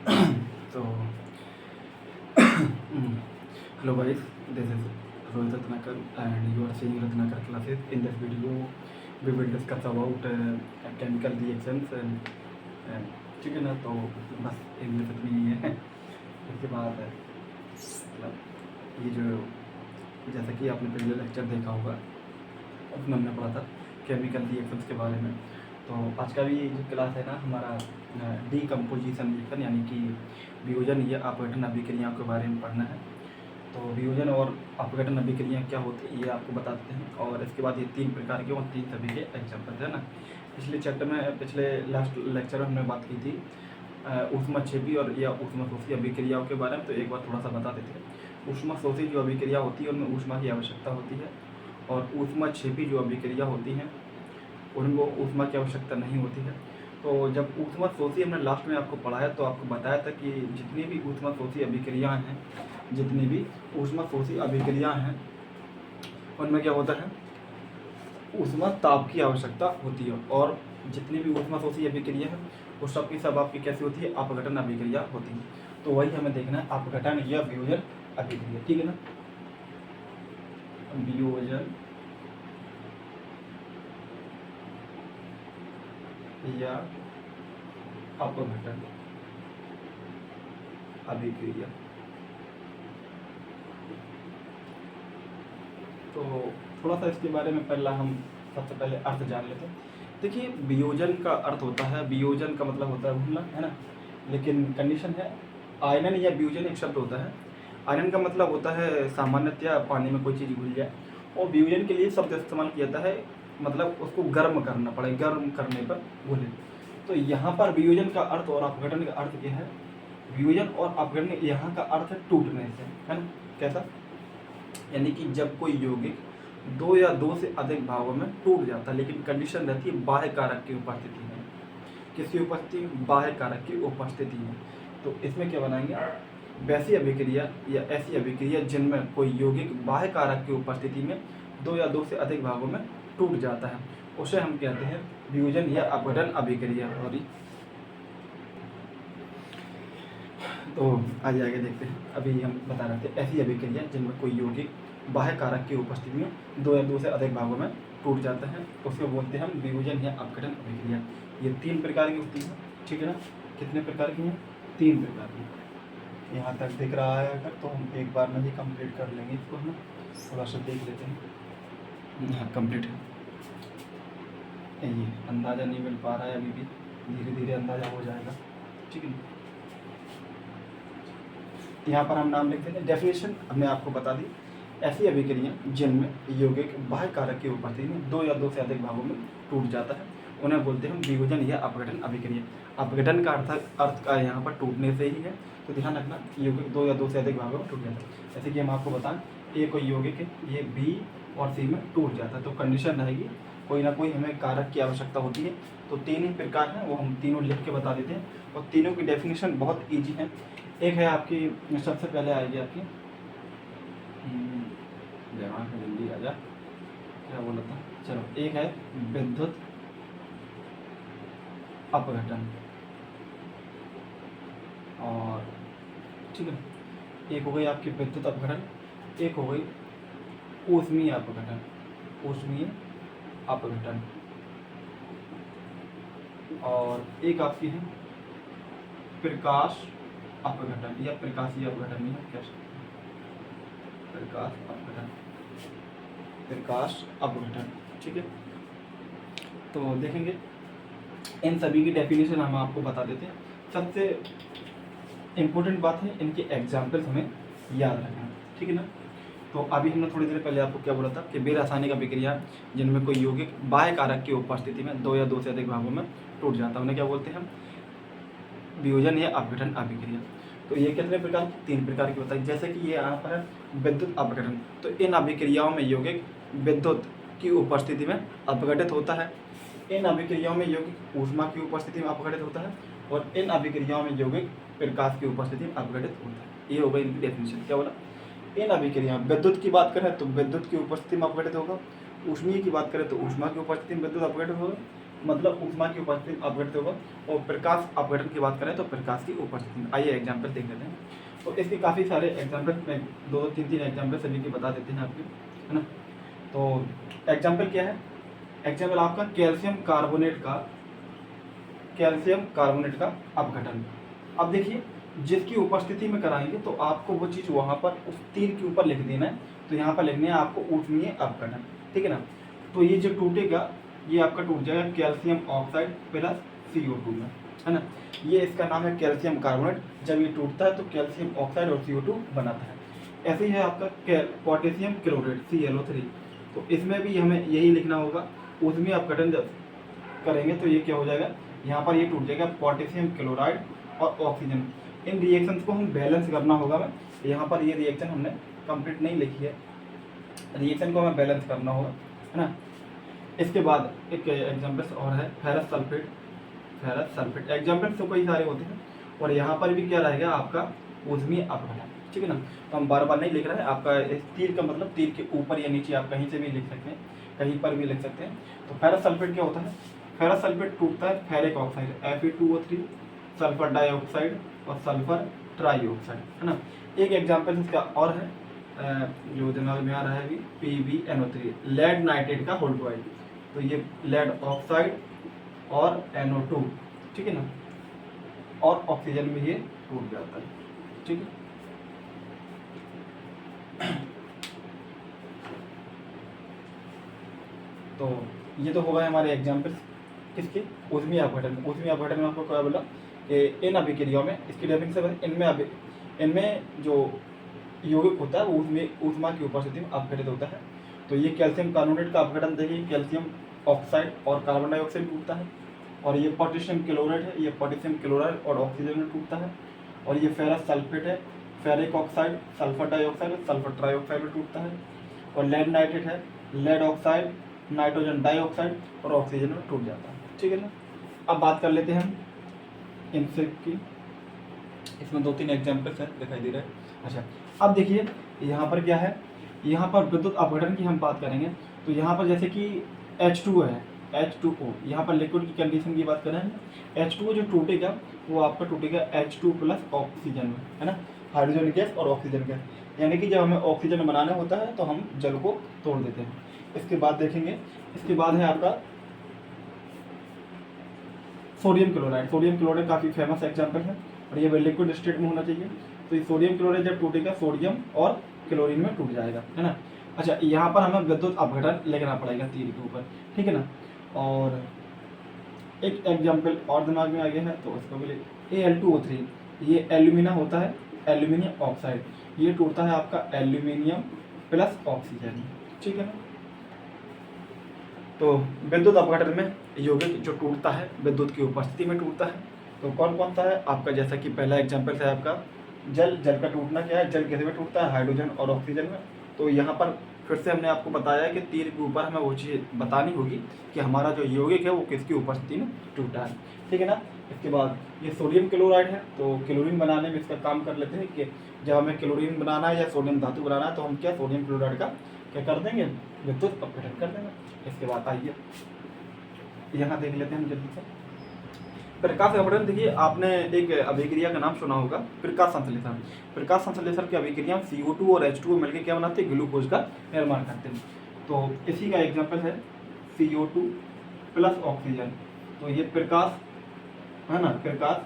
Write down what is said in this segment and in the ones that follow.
So, hello guys, this is Rohit Ratnakar and you are seeing Ratnakar classes. In this video, we will discuss about chemical reactions and ठीक है ना, तो बस English इतनी है। इसके बाद मतलब ये जो जैसा कि आपने पहले लेक्चर देखा होगा उसमें हमने पढ़ा था केमिकल रिएक्शंस के बारे में। तो आज का भी जो क्लास है ना हमारा डीकम्पोजिशन रिएक्शन यानी कि वियोजन या अपघटन अभिक्रियाओं के बारे में पढ़ना है। तो वियोजन और अपघटन अभिक्रियाएँ क्या होती है ये आपको बताते हैं, और इसके बाद ये 3 प्रकार के और 3 सभी के एग्जाम्पल है ना। पिछले लास्ट लेक्चर में हमने बात की थी ऊष्मक्षेपी और या ऊष्मशोषी अभिक्रियाओं के बारे में, तो एक बार थोड़ा सा बता देते हैं। ऊष्मशोषी जो अभिक्रिया होती है उनमें ऊष्मा की आवश्यकता होती है, और ऊष्मक्षेपी जो अभिक्रिया होती हैं उनको ऊष्मा की आवश्यकता नहीं होती है। तो जब ऊष्मशोषी हमने लास्ट में आपको पढ़ाया तो आपको बताया था कि जितनी भी ऊष्मशोषी अभिक्रियाएँ हैं उनमें क्या होता है, ऊष्मा ताप की आवश्यकता होती है, और जितनी भी ऊष्मशोषी अभिक्रिया है वो सब की सब आपकी कैसी होती है, अपघटन अभिक्रिया होती है। तो वही हमें देखना है, अपघटन या वियोजन अभिक्रिया, ठीक है ना। वियोजन या अपघटन अभिक्रिया। तो थोड़ा सा इसके बारे में हम सबसे पहले अर्थ जान लेते हैं। देखिए, वियोजन का अर्थ होता है, वियोजन का मतलब होता है घूमना, है ना। लेकिन कंडीशन है, आयनन या वियोजन एक शब्द होता है। आयनन का मतलब होता है सामान्यतया पानी में कोई चीज़ घुल जाए, और वियोजन के लिए शब्द इस्तेमाल किया जाता है, मतलब उसको गर्म करना पड़े, गर्म करने पर घुले। तो यहाँ पर वियोजन का अर्थ और अपघटन का अर्थ क्या है, वियोजन और अपघटन यहाँ का अर्थ है टूटने से, है ना। कैसा, यानी कि जब कोई यौगिक 2 या 2 से अधिक भागों में टूट जाता है, लेकिन कंडीशन रहती है बाह्य कारक की उपस्थिति में। किसकी उपस्थिति में, बाह्य कारक की उपस्थिति में। तो इसमें क्या बनाएंगे, वैसी अभिक्रिया या ऐसी अभिक्रिया जिनमें कोई यौगिक बाह्य कारक की उपस्थिति में 2 या 2 से अधिक भागों में टूट जाता है, उसे हम कहते हैं वियोजन या अपघटन अभिक्रिया। तो आगे देखते हैं। अभी हम बता रहे थे ऐसी अभिक्रिया जिनमें कोई यौगिक बाह्य कारक की उपस्थिति में 2 या 2 से अधिक भागों में टूट जाता है, उसको बोलते हैं हम वियोजन या अपघटन अभिक्रिया। ये 3 प्रकार की होती है, ठीक है ना। कितने प्रकार की हैं, 3 प्रकार की। यहाँ तक दिख रहा है अगर, तो हम एक बार में ही कंप्लीट कर लेंगे इसको, हम थोड़ा सा देख लेते हैं। हाँ, कंप्लीट है। ये अंदाज़ा नहीं मिल पा रहा है अभी भी, धीरे धीरे अंदाज़ा हो जाएगा, ठीक है। यहाँ पर हम नाम लिखते हैं। डेफिनेशन हमने आपको बता दी, ऐसी अभिक्रिया जिनमें यौगिक बाह्य कारक की उपस्थिति में 2 या 2 से अधिक भागों में टूट जाता है उन्हें बोलते हैं वियोजन या अपघटन अभिक्रिया। अपघटन का अर्थ का यहाँ पर टूटने से ही है, तो ध्यान रखना, यौगिक 2 या 2 से अधिक भागों में टूट जाता है। जैसे कि हम आपको बताएं, ए कोई यौगिक है, ये बी और सी में टूट जाता है, तो कंडीशन रहेगी कोई ना कोई हमें कारक की आवश्यकता होती है। तो 3 ही प्रकार हैं, वो हम तीनों लिख के बता देते हैं, और तीनों की डेफिनेशन बहुत ईजी है। एक है आपकी, सबसे पहले आएगी आपकी, दिमाग में जल्दी आ जा, क्या बोला था, चलो, एक है विद्युत अपघटन, और ठीक है, एक हो गई आपकी विद्युत अपघटन, एक हो गई ऊष्मीय अपघटन, ऊष्मीय अपघटन, और एक आपकी है प्रकाश अपघटन या प्रकाशीय अपघटन, नहीं क्या, प्रकाश अपघटन, प्रकाश अपघटन, ठीक है। तो देखेंगे इन सभी की डेफिनेशन हम आपको बता देते हैं। सबसे इम्पोर्टेंट बात है, इनके एग्जाम्पल्स हमें याद रखना, ठीक है ना। तो अभी हमने थोड़ी देर पहले आपको क्या बोला था कि बेरासायनिक अभिक्रिया जिनमें कोई यौगिक बाह्य कारक की उपस्थिति में 2 या 2 से अधिक भागों में टूट जाता है उन्हें क्या बोलते हैं, वियोजन या अपघटन अभिक्रिया। तो ये कितने प्रकार की, 3 प्रकार की होता है। जैसे कि ये यहाँ पर है विद्युत अपघटन, तो इन अभिक्रियाओं में यौगिक विद्युत की उपस्थिति में अपघटित होता है, इन अभिक्रियाओं में यौगिक ऊष्मा की उपस्थिति में अपघटित होता है, और इन अभिक्रियाओं में यौगिक प्रकाश की उपस्थिति में अपघटित होता है। ये होगा इनकी डेफिनेशन। क्या बोला, इन अभिक्रिया, विद्युत की बात करें तो विद्युत की उपस्थिति में अपघटित होगा, ऊष्मीय की बात करें तो ऊष्मा की उपस्थिति में विद्युत अपघटित होगा, मतलब ऊष्मा की उपस्थिति में अपघटित होगा, और प्रकाश अपघटन की बात करें तो प्रकाश की उपस्थिति में। आइए एग्जाम्पल देख लेते हैं। तो इसके काफ़ी सारे एग्जाम्पल में 2-3 एग्जाम्पल सभी के बता देते हैं आपके, है ना। तो एग्जाम्पल क्या है, एग्जाम्पल आपका कैल्शियम कार्बोनेट का अपघटन। अब देखिए, जिसकी उपस्थिति में कराएंगे तो आपको वो चीज़ वहाँ पर उस तीर के ऊपर लिख देना है। तो यहाँ पर लिखना है आपको ऊष्मीय अपघटन, ठीक है ना। तो ये जो टूटेगा, ये आपका टूट जाएगा कैल्शियम ऑक्साइड प्लस CO2 में, है ना। ये इसका नाम है कैल्शियम कार्बोनेट। जब ये टूटता है तो कैल्शियम ऑक्साइड और CO2 बनाता है। ऐसे ही है आपका पोटेशियम क्लोराइड ClO3। तो इसमें भी हमें यही लिखना होगा। ऊष्मीय अपघटन जब करेंगे तो ये क्या हो जाएगा, यहाँ पर ये टूट जाएगा पोटेशियम क्लोराइड और ऑक्सीजन। इन रिएक्शंस को हम बैलेंस करना होगा। मैं यहाँ पर ये रिएक्शन हमने कंप्लीट नहीं लिखी है, रिएक्शन को हमें बैलेंस करना होगा, है ना। इसके बाद एक एग्जाम्पल और है फेरस सल्फेट। एग्जाम्पल तो कई सारे होते हैं, और यहाँ पर भी क्या रहेगा आपका ऊष्मीय अपघटन, ठीक है ना। तो हम बार बार नहीं लिख रहे हैं। आपका इस तीर का मतलब तीर के ऊपर या नीचे आप कहीं से भी लिख सकते हैं, कहीं पर भी लिख सकते हैं। तो फेरस सल्फेट क्या होता है, फेरस सल्फेट टूटता है ferric oxide Fe2O3, sulphur dioxide और सल्फर ट्राइऑक्साइड, है ना। एक एग्जाम्पल इसका और है जो दिमाग में आ रहा है अभी, PbNO3 लेड नाइट्रेट का होल्डोइड। तो ये लेड ऑक्साइड और NO2, ठीक है ना, और ऑक्सीजन में ये टूट जाता है, ठीक है। तो ये तो होगा हमारे एग्जाम्पल्स किसके, ऊष्मीय अपघटन। ऊष्मीय अपघटन में आपको क्या बोला कि इन अभिक्रियाओं में, इसकी डेफिनेशन इनमें जो यौगिक होता है वो ऊष्मा की उपस्थिति में अपघटित होता है। तो ये कैल्शियम कार्बोनेट का अपघटन देखिए, कैल्शियम ऑक्साइड और कार्बन डाइऑक्साइड टूटता है। और ये पोटेशियम क्लोराइड है, ये पोटेशियम क्लोराइड और ऑक्सीजन में टूटता है। और ये फेरस सल्फेट है, ferric oxide, sulphur dioxide, sulphur trioxide में टूटता है। और लेड नाइट्रेट है, लेड ऑक्साइड, नाइट्रोजन डाइऑक्साइड और ऑक्सीजन में टूट जाता है, ठीक है ना। अब बात कर लेते हैं इनसे की। इसमें 2-3 एग्जाम्पल्स हैं, दिखाई दे रहा है। अच्छा, अब देखिए यहाँ पर क्या है, यहाँ पर विद्युत अपघटन की हम बात करेंगे। तो यहाँ पर जैसे कि H2 है, H2O, यहाँ पर लिक्विड की कंडीशन की बात करें, H2O जो टूटेगा वो आपका टूटेगा H2 प्लस ऑक्सीजन में, है ना, हाइड्रोजन गैस और ऑक्सीजन गैस। यानी कि जब हमें ऑक्सीजन बनाना होता है तो हम जल को तोड़ देते हैं। इसके बाद देखेंगे, इसके बाद है आपका सोडियम क्लोराइड। सोडियम क्लोराइड काफ़ी फेमस एग्जाम्पल है, और ये लिक्विड स्टेट में होना चाहिए। तो ये सोडियम क्लोराइड जब टूटेगा सोडियम और क्लोरीन में टूट जाएगा, है ना। अच्छा, यहाँ पर हमें विद्युत अपघटन लिखना पड़ेगा तीर के ऊपर, ठीक है ना। और एक एग्जाम्पल और दिमाग में आ गया है, तो उसको भी Al2O3, ये एल्यूमिना होता है, एल्यूमिनियम ऑक्साइड। ये टूटता है आपका एल्यूमिनियम प्लस ऑक्सीजन, ठीक है ना। तो विद्युत अपघटन में यौगिक जो टूटता है विद्युत की उपस्थिति में टूटता है। तो कौन कौन सा है आपका, जैसा कि पहला एग्जाम्पल है आपका जल का टूटना क्या है, जल किस में टूटता है, हाइड्रोजन और ऑक्सीजन में। तो यहाँ पर फिर से हमने आपको बताया कि तीर के ऊपर हमें वो चीज़ बतानी होगी कि हमारा जो यौगिक है वो किसकी उपस्थिति में टूटा है, ठीक है ना। इसके बाद ये सोडियम क्लोराइड है, तो क्लोरीन बनाने में इसका काम कर लेते हैं कि जब हमें क्लोरीन बनाना है या सोडियम धातु बनाना है तो हम क्या सोडियम क्लोराइड का क्या कर देंगे, विद्युत अपघटन कर देंगे। इसके बाद आइए यहाँ देख लेते हैं हम जल्दी से प्रकाश अपघटन। देखिए, आपने एक अभिक्रिया का नाम सुना होगा, प्रकाश संश्लेषण। प्रकाश संश्लेषण की अभिक्रिया CO2 और H2O मिलकर क्या बनाते हैं, ग्लूकोज का निर्माण करते हैं। तो इसी का एग्जाम्पल है CO2 प्लस ऑक्सीजन। तो ये प्रकाश है ना, प्रकाश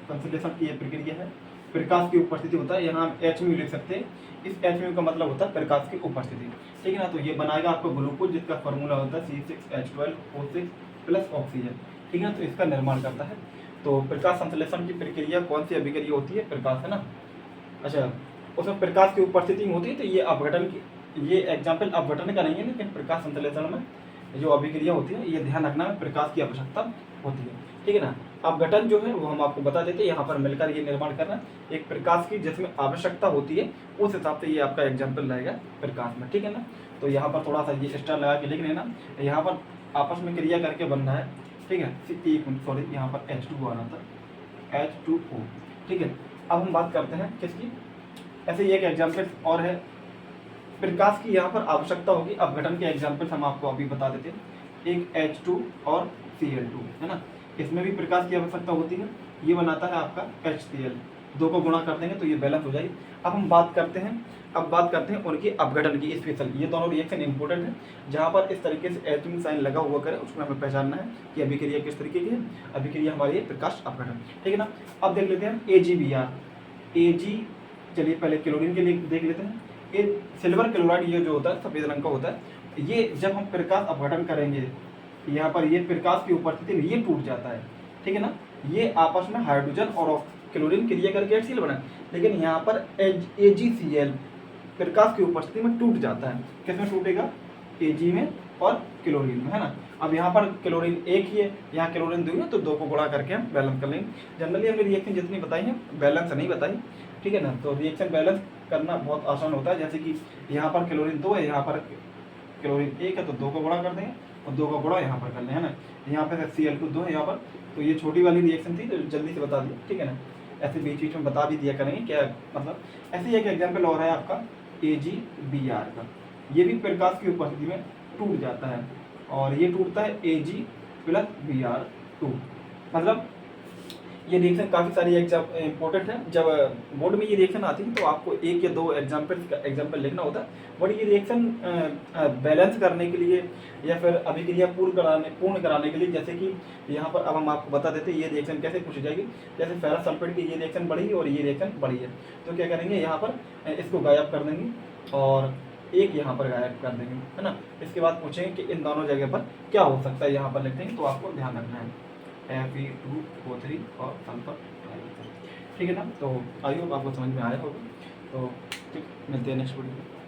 संश्लेषण की ये प्रक्रिया है। प्रकाश की उपस्थिति होता है, यहाँ हम HMU लिख सकते हैं। इस HMU का मतलब होता है प्रकाश की उपस्थिति, ठीक है ना। तो ये बनाएगा आपको ग्लूकोज, जिसका फॉर्मूला होता है C6H12O6 प्लस ऑक्सीजन, ठीक है। तो इसका निर्माण करता है। तो प्रकाश संश्लेषण की प्रक्रिया कौन सी अभिक्रिया होती है, प्रकाश, है ना। अच्छा, उसमें प्रकाश की उपस्थिति में होती है। तो ये अपघटन की, ये एग्जाम्पल अपघटन का नहीं है, लेकिन प्रकाश संश्लेषण में जो अभिक्रिया होती है ये ध्यान रखना है, प्रकाश की आवश्यकता होती है, ठीक है ना। अपघटन जो है वो हम आपको बता देते हैं, यहाँ पर मिलकर ये निर्माण करना एक प्रकाश की जिसमें आवश्यकता होती है, उस हिसाब से ये आपका एग्जाम्पल रहेगा प्रकाश में, ठीक है ना। तो यहाँ पर थोड़ा सा ये स्टार लगा के लिख लेना, यहाँ पर आपस में क्रिया करके बनना है, ठीक है। सॉरी, यहाँ पर H2O आना था, H2O, ठीक है। अब हम बात करते हैं किसकी, ऐसे ही एक एग्जाम्पल और है प्रकाश की, यहाँ पर आवश्यकता होगी। अपघटन के एग्जाम्पल्स हम आपको अभी बता देते हैं, एक H2 और Cl2, है ना। इसमें भी प्रकाश की आवश्यकता होती है, ये बनाता है आपका HCl, दो को गुणा कर देंगे तो ये बैलेंस हो जाएगी। अब बात करते हैं उनकी अपघटन की स्पेशल। ये दोनों रिएक्शन इंपॉर्टेंट है, जहाँ पर इस तरीके से एटॉमिक साइन लगा हुआ करे उसमें हमें पहचानना है कि अभिक्रिया किस तरीके की है। अभिक्रिया हमारी है प्रकाश अपघटन, ठीक है ना। अब देख लेते हैं AgBr। Ag, चलिए पहले क्लोरीन के लिए देख लेते हैं। ये सिल्वर क्लोराइड, ये जो होता है सफ़ेद रंग का होता है, ये जब हम प्रकाश अपघटन करेंगे, यहाँ पर ये प्रकाश की उपस्थिति में ये टूट जाता है, ठीक है ना। ये आपस में हाइड्रोजन और क्लोरीन क्रिया करके HCl बना, लेकिन यहाँ पर AgCl प्रकाश की उपस्थिति में टूट जाता है। किसमें टूटेगा? Ag में और क्लोरीन में, है ना। अब यहाँ पर क्लोरीन एक ही है, यहाँ क्लोरीन दो है, तो दो को गुणा करके हम बैलेंस कर लेंगे। जनरली हमने रिएक्शन जितनी बताई है बैलेंस नहीं बताई, ठीक है ना। तो रिएक्शन बैलेंस करना बहुत आसान होता है, जैसे कि यहाँ पर क्लोरीन 2 है, यहाँ पर क्लोरीन 1 है, तो 2 को गुणा कर देंगे और 2 का गुणा यहाँ पर कर लें, है ना। यहाँ पर Cl2 2 है यहाँ पर, तो ये छोटी वाली रिएक्शन थी तो जल्दी से बता दी, ठीक है ना। ऐसे बीच बीच में बता भी दिया करेंगे क्या, मतलब ऐसे ही एक एग्जाम्पल और है आपका AgBr का। ये भी प्रकाश की उपस्थिति में टूट जाता है और ये टूटता है Ag + Br2। मतलब ये रिएक्शन काफ़ी सारी इंपॉर्टेंट है। जब बोर्ड में ये रिएक्शन आती है तो आपको एक या दो एग्जाम्पल लिखना होता है, बट ये रिएक्शन बैलेंस करने के लिए या फिर अभिक्रिया पूर्ण कराने के लिए, जैसे कि यहाँ पर अब हम आपको बता देते हैं ये रिएक्शन कैसे पूछी जाएगी। जैसे फेरस सल्फेट की ये रिएक्शन बढ़ी है और ये रिएक्शन बढ़ी है, तो क्या करेंगे, यहाँ पर इसको गायब कर देंगे और एक यहाँ पर गायब कर देंगे, है ना। इसके बाद पूछेंगे कि इन दोनों जगह पर क्या हो सकता है, यहाँ पर लिखते हैं, तो आपको ध्यान रखना है Fe2O3 और सल्फर, ठीक है ना। तो आई होप आपको समझ में आया होगा। तो ठीक, मिलते हैं नेक्स्ट वीडियो में।